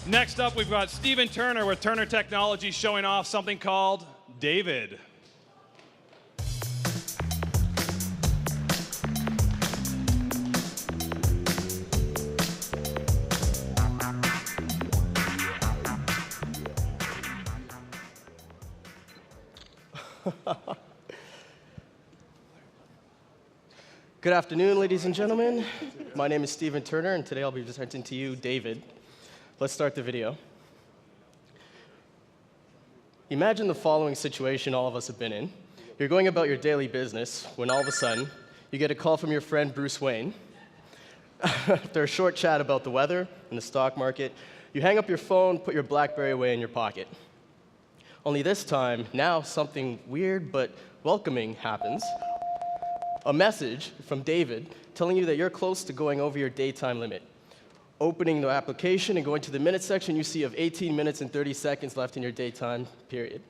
Next up, we've got Stephen Turner with Turner TeKnologies showing off something called David. Good afternoon, ladies and gentlemen. My name is Stephen Turner, and today I'll be presenting to you David. Let's start the video. Imagine the following situation all of us have been in. You're going about your daily business when all of a sudden you get a call from your friend Bruce Wayne. After a short chat about the weather and the stock market, you hang up your phone, put your BlackBerry away in your pocket. Only this time, now something weird but welcoming happens. A message from David telling you that you're close to going over your daytime limit. Opening the application and going to the minutes section, you see of 18 minutes and 30 seconds left in your daytime period.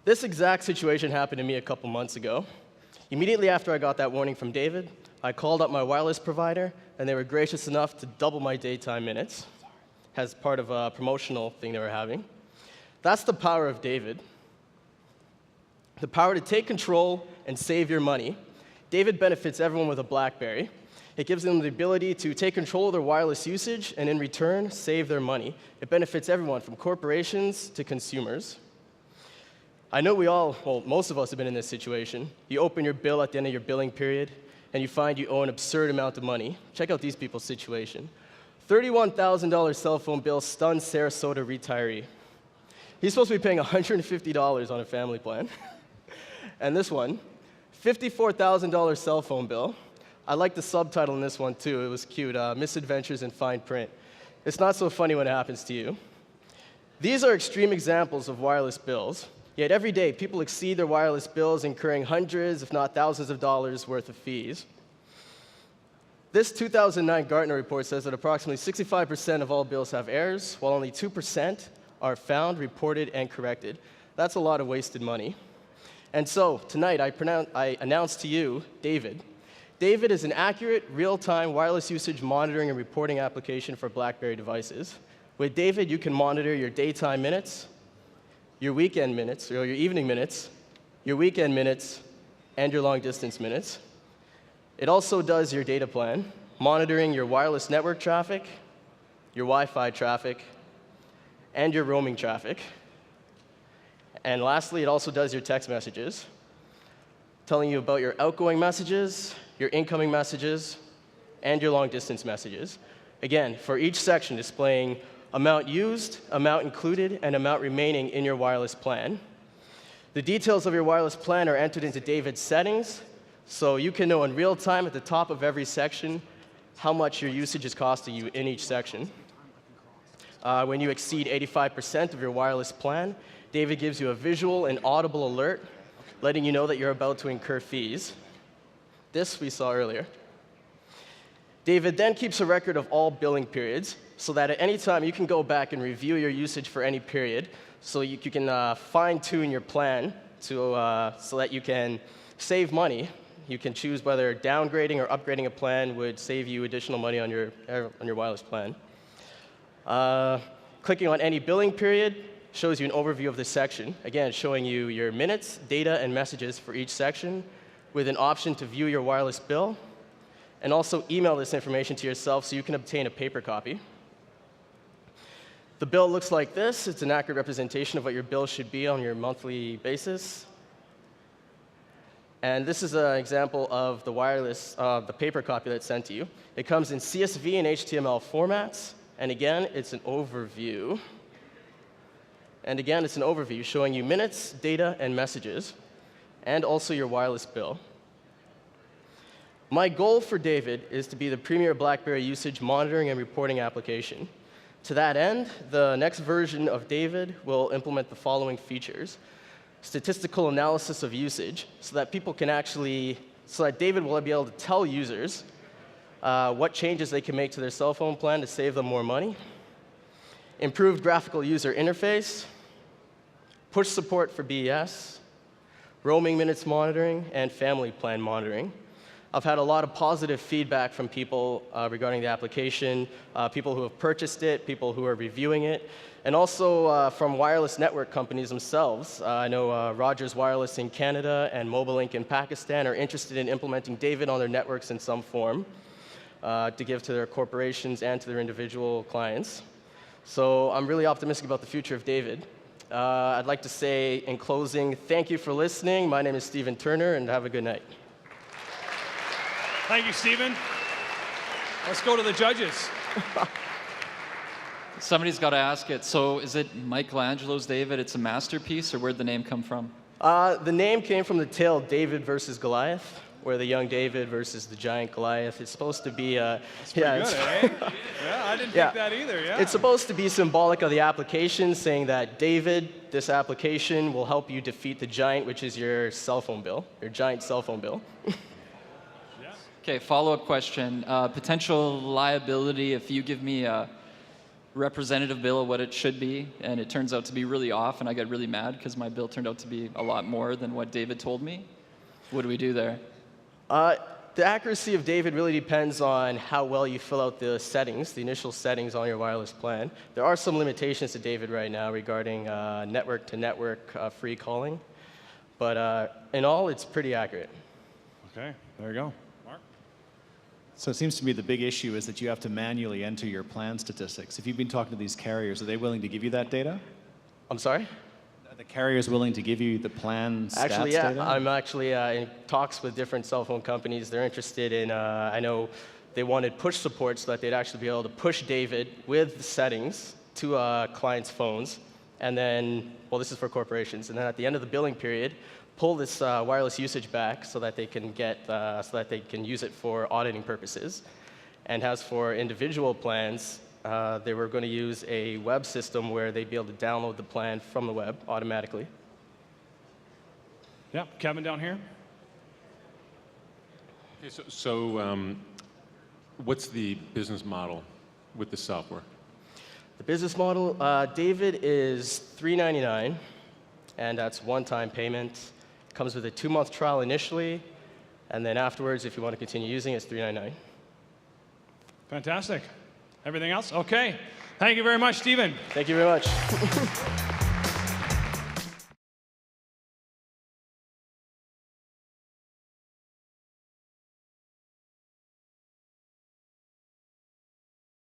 This exact situation happened to me a couple months ago. Immediately after I got that warning from David, I called up my wireless provider, and they were gracious enough to double my daytime minutes as part of a promotional thing they were having. That's the power of David. The power to take control and save your money. David benefits everyone with a BlackBerry. It gives them the ability to take control of their wireless usage and, in return, save their money. It benefits everyone, from corporations to consumers. I know most of us have been in this situation. You open your bill at the end of your billing period, and you find you owe an absurd amount of money. Check out these people's situation. $31,000 cell phone bill stuns Sarasota retiree. He's supposed to be paying $150 on a family plan. And this one, $54,000 cell phone bill. I like the subtitle in this one, too. It was cute, Misadventures in Fine Print. It's not so funny when it happens to you. These are extreme examples of wireless bills. Yet every day, people exceed their wireless bills, incurring hundreds, if not thousands of dollars worth of fees. This 2009 Gartner report says that approximately 65% of all bills have errors, while only 2% are found, reported, and corrected. That's a lot of wasted money. And so, tonight, I announce to you David. David is an accurate, real-time wireless usage monitoring and reporting application for BlackBerry devices. With David, you can monitor your daytime minutes, your weekend minutes, or your evening minutes, your weekend minutes, and your long-distance minutes. It also does your data plan, monitoring your wireless network traffic, your Wi-Fi traffic, and your roaming traffic. And lastly, it also does your text messages, telling you about your outgoing messages, your incoming messages, and your long-distance messages. Again, for each section, displaying amount used, amount included, and amount remaining in your wireless plan. The details of your wireless plan are entered into David's settings, so you can know in real time at the top of every section how much your usage is costing you in each section. When you exceed 85% of your wireless plan, David gives you a visual and audible alert, letting you know that you're about to incur fees. This we saw earlier. David then keeps a record of all billing periods, so that at any time you can go back and review your usage for any period, so you can fine-tune your plan so that you can save money. You can choose whether downgrading or upgrading a plan would save you additional money on your wireless plan. Clicking on any billing period shows you an overview of this section, again, showing you your minutes, data, and messages for each section, with an option to view your wireless bill, and also email this information to yourself so you can obtain a paper copy. The bill looks like this. It's an accurate representation of what your bill should be on your monthly basis. And this is an example of the paper copy that's sent to you. It comes in CSV and HTML formats, and again, it's an overview. And again, it's an overview showing you minutes, data, and messages, and also your wireless bill. My goal for David is to be the premier BlackBerry usage monitoring and reporting application. To that end, the next version of David will implement the following features: statistical analysis of usage, so that David will be able to tell users what changes they can make to their cell phone plan to save them more money. Improved graphical user interface, push support for BES, roaming minutes monitoring, and family plan monitoring. I've had a lot of positive feedback from people regarding the application, people who have purchased it, people who are reviewing it, and also from wireless network companies themselves. I know Rogers Wireless in Canada and Mobilink in Pakistan are interested in implementing David on their networks in some form to give to their corporations and to their individual clients. So I'm really optimistic about the future of David. I'd like to say, in closing, thank you for listening. My name is Stephen Turner, and have a good night. Thank you, Stephen. Let's go to the judges. Somebody's got to ask it. So is it Michelangelo's David? It's a masterpiece, or where'd the name come from? The name came from the tale David versus Goliath, where the young David versus the giant Goliath. It's supposed to be That's pretty good, eh? Yeah, I didn't think that either, yeah. It's supposed to be symbolic of the application, saying that David, this application, will help you defeat the giant, which is your cell phone bill, your giant cell phone bill. Okay, follow-up question. Potential liability if you give me a representative bill of what it should be, and it turns out to be really off, and I get really mad because my bill turned out to be a lot more than what David told me. What do we do there? The accuracy of David really depends on how well you fill out the settings, the initial settings on your wireless plan. There are some limitations to David right now regarding network-to-network free calling, but in all, it's pretty accurate. Okay, there you go. Mark? So it seems to me the big issue is that you have to manually enter your plan statistics. If you've been talking to these carriers, are they willing to give you that data? I'm sorry? Are the carriers willing to give you the plan stats Actually, yeah, data? I'm actually in talks with different cell phone companies. They're interested in, I know they wanted push support so that they'd actually be able to push David with the settings to clients' phones. And then, well, this is for corporations. And then at the end of the billing period, pull this wireless usage back so that they can use it for auditing purposes. And as for individual plans, they were going to use a web system where they'd be able to download the plan from the web automatically. Yeah, Kevin down here. Okay, so what's the business model with the software? The business model, David is $399, and that's one-time payment. Comes with a 2-month trial initially, and then afterwards, if you want to continue using it, it's $399. Fantastic. Everything else? Okay. Thank you very much, Stephen. Thank you very much.